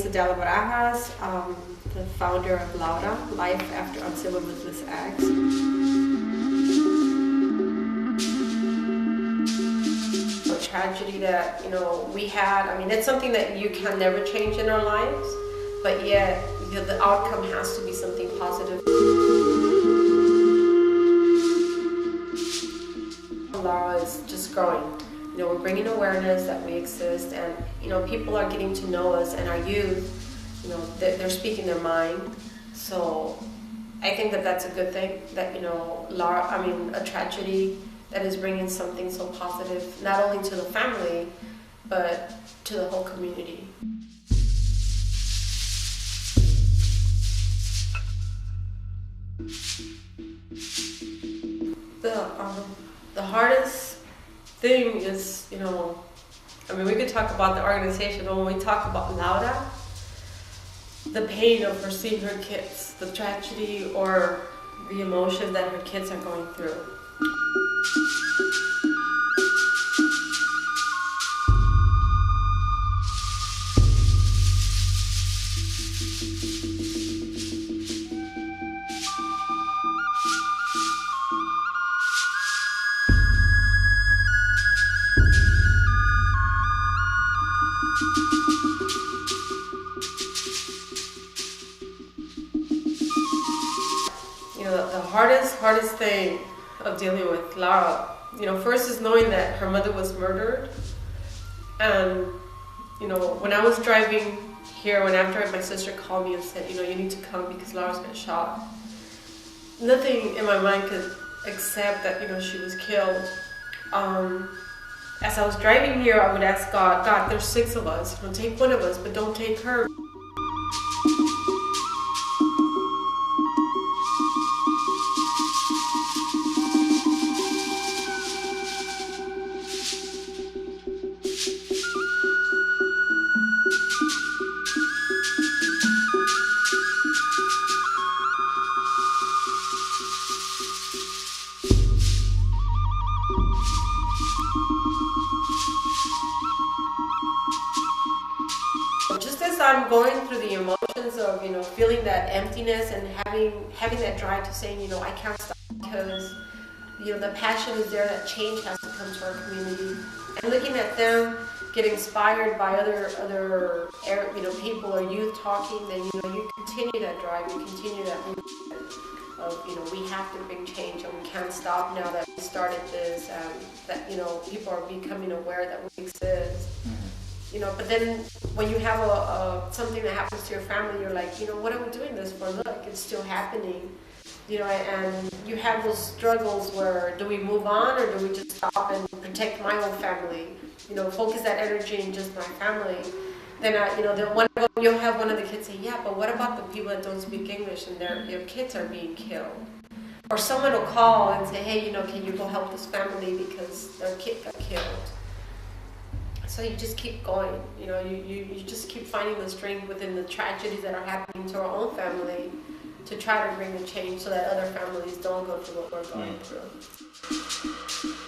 Adela Barajas, the founder of L.A.U.R.A, Life After Uncivil Ruthless Acts. A tragedy that, we had, it's something that you can never change in our lives, but yet, the outcome has to be something positive. L.A.U.R.A is just growing. We're bringing awareness that we exist, and people are getting to know us, and our youth, they're speaking their mind. So I think that that's a good thing, that L.A.U.R.A, a tragedy that is bringing something so positive, not only to the family, but to the whole community. The hardest thing is, we could talk about the organization, but when we talk about L.A.U.R.A, the pain of her seeing her kids, the tragedy or the emotion that her kids are going through. The hardest thing of dealing with L.A.U.R.A, first is knowing that her mother was murdered. And, when I was driving here, after my sister called me and said, you need to come because L.A.U.R.A's been shot, nothing in my mind could accept that, she was killed. As I was driving here, I would ask God, there's 6 of us, take one of us, but don't take her. Just as I'm going through the emotions of, feeling that emptiness and having that drive to saying, I can't stop because, the passion is there, that change has to come to our community. And looking at them get inspired by other people or youth talking, then, you continue that drive, you continue that movement of, we have to bring change and we can't stop now that we started this, that, people are becoming aware that we exist. But then when you have something that happens to your family, you're like, what are we doing this for? Look, it's still happening. And you have those struggles where do we move on or do we just stop and protect my own family? Focus that energy in just my family. Then, you'll have one of the kids say, yeah, but what about the people that don't speak English and their kids are being killed? Or someone will call and say, hey, can you go help this family because their kid got killed? So you just keep going, you just keep finding the strength within the tragedies that are happening to our own family to try to bring the change so that other families don't go through what we're going through.